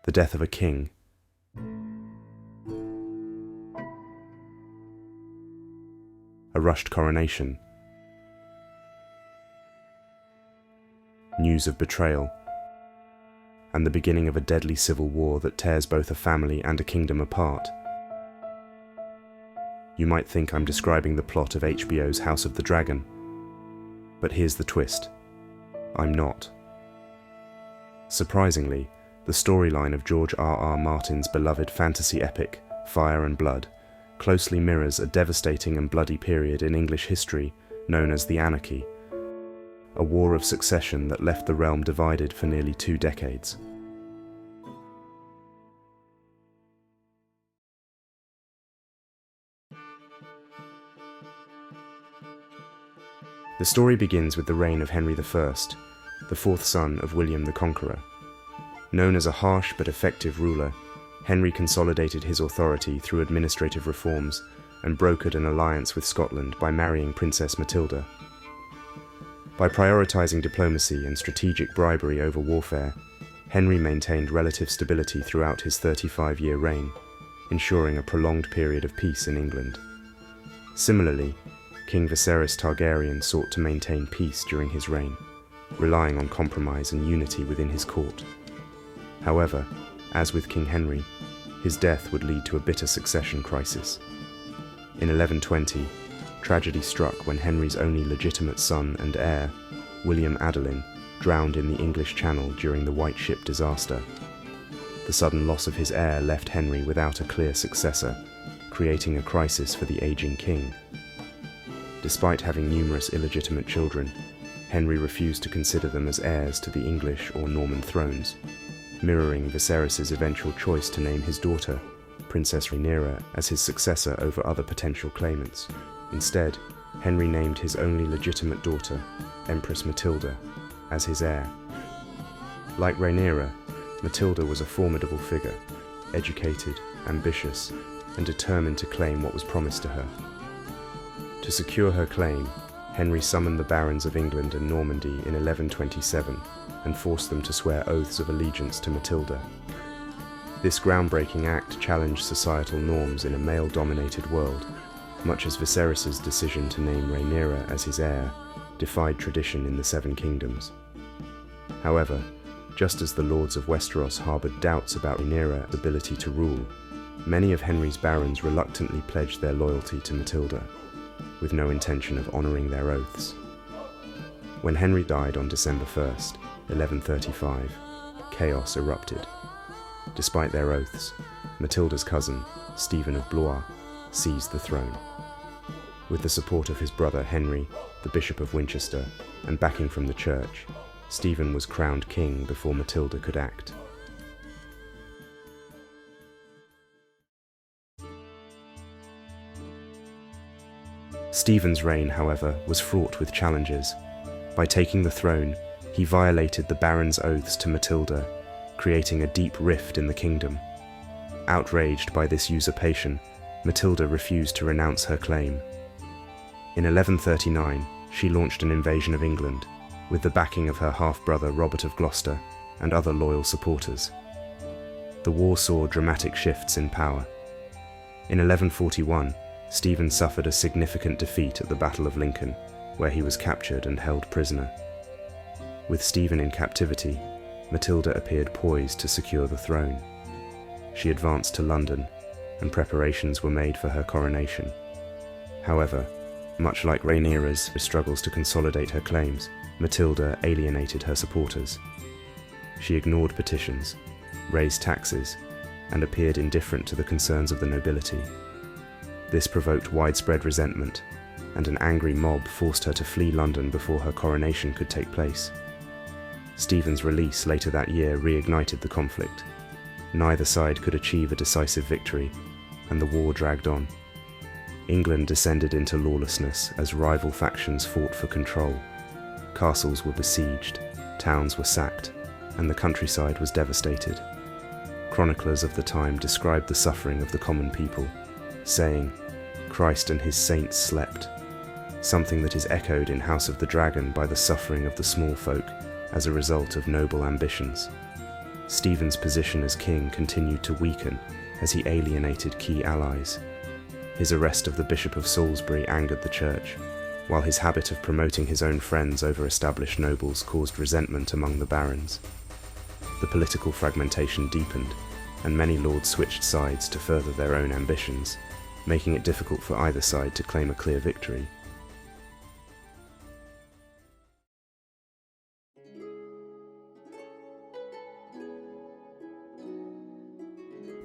The death of a king. A rushed coronation. News of betrayal. And the beginning of a deadly civil war that tears both a family and a kingdom apart. You might think I'm describing the plot of HBO's House of the Dragon. But here's the twist. I'm not. Surprisingly, the storyline of George R.R. Martin's beloved fantasy epic, Fire and Blood, closely mirrors a devastating and bloody period in English history known as the Anarchy, a war of succession that left the realm divided for nearly 2 decades. The story begins with the reign of Henry I, the 4th son of William the Conqueror. Known as a harsh but effective ruler, Henry consolidated his authority through administrative reforms and brokered an alliance with Scotland by marrying Princess Matilda. By prioritizing diplomacy and strategic bribery over warfare, Henry maintained relative stability throughout his 35-year reign, ensuring a prolonged period of peace in England. Similarly, King Viserys Targaryen sought to maintain peace during his reign, relying on compromise and unity within his court. However, as with King Henry, his death would lead to a bitter succession crisis. In 1120, tragedy struck when Henry's only legitimate son and heir, William Adelin, drowned in the English Channel during the White Ship disaster. The sudden loss of his heir left Henry without a clear successor, creating a crisis for the aging king. Despite having numerous illegitimate children, Henry refused to consider them as heirs to the English or Norman thrones, mirroring Viserys' eventual choice to name his daughter, Princess Rhaenyra, as his successor over other potential claimants. Instead, Henry named his only legitimate daughter, Empress Matilda, as his heir. Like Rhaenyra, Matilda was a formidable figure, educated, ambitious, and determined to claim what was promised to her. To secure her claim, Henry summoned the barons of England and Normandy in 1127 and forced them to swear oaths of allegiance to Matilda. This groundbreaking act challenged societal norms in a male-dominated world, much as Viserys' decision to name Rhaenyra as his heir defied tradition in the Seven Kingdoms. However, just as the lords of Westeros harboured doubts about Rhaenyra's ability to rule, many of Henry's barons reluctantly pledged their loyalty to Matilda, with no intention of honouring their oaths. When Henry died on December 1st, 1135, chaos erupted. Despite their oaths, Matilda's cousin, Stephen of Blois, seized the throne. With the support of his brother Henry, the Bishop of Winchester, and backing from the church, Stephen was crowned king before Matilda could act. Stephen's reign, however, was fraught with challenges. By taking the throne, he violated the barons' oaths to Matilda, creating a deep rift in the kingdom. Outraged by this usurpation, Matilda refused to renounce her claim. In 1139, she launched an invasion of England, with the backing of her half-brother Robert of Gloucester and other loyal supporters. The war saw dramatic shifts in power. In 1141, Stephen suffered a significant defeat at the Battle of Lincoln, where he was captured and held prisoner. With Stephen in captivity, Matilda appeared poised to secure the throne. She advanced to London, and preparations were made for her coronation. However, much like Rhaenyra's struggles to consolidate her claims, Matilda alienated her supporters. She ignored petitions, raised taxes, and appeared indifferent to the concerns of the nobility. This provoked widespread resentment, and an angry mob forced her to flee London before her coronation could take place. Stephen's release later that year reignited the conflict. Neither side could achieve a decisive victory, and the war dragged on. England descended into lawlessness as rival factions fought for control. Castles were besieged, towns were sacked, and the countryside was devastated. Chroniclers of the time described the suffering of the common people, saying, "Christ and his saints slept," something that is echoed in House of the Dragon by the suffering of the small folk as a result of noble ambitions. Stephen's position as king continued to weaken as he alienated key allies. His arrest of the Bishop of Salisbury angered the church, while his habit of promoting his own friends over established nobles caused resentment among the barons. The political fragmentation deepened, and many lords switched sides to further their own ambitions, making it difficult for either side to claim a clear victory.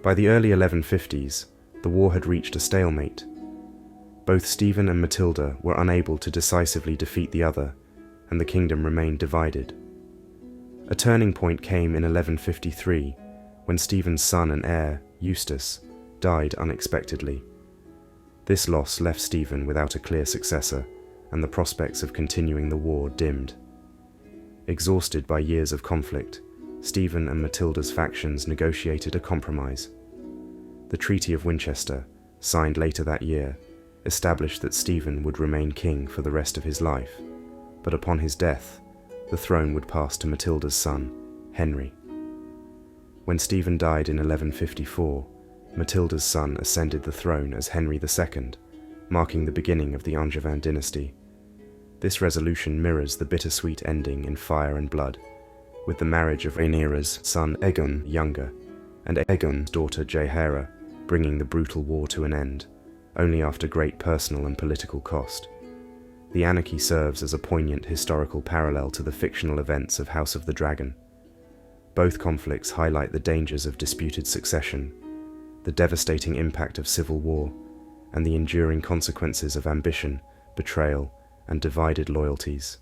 By the early 1150s, the war had reached a stalemate. Both Stephen and Matilda were unable to decisively defeat the other, and the kingdom remained divided. A turning point came in 1153, when Stephen's son and heir, Eustace, died unexpectedly. This loss left Stephen without a clear successor, and the prospects of continuing the war dimmed. Exhausted by years of conflict, Stephen and Matilda's factions negotiated a compromise. The Treaty of Winchester, signed later that year, established that Stephen would remain king for the rest of his life, but upon his death, the throne would pass to Matilda's son, Henry. When Stephen died in 1154, Matilda's son ascended the throne as Henry II, marking the beginning of the Angevin dynasty. This resolution mirrors the bittersweet ending in Fire and Blood, with the marriage of Rhaenyra's son Aegon Younger and Aegon's daughter Jaehaera bringing the brutal war to an end, only after great personal and political cost. The Anarchy serves as a poignant historical parallel to the fictional events of House of the Dragon. Both conflicts highlight the dangers of disputed succession, the devastating impact of civil war, and the enduring consequences of ambition, betrayal, and divided loyalties.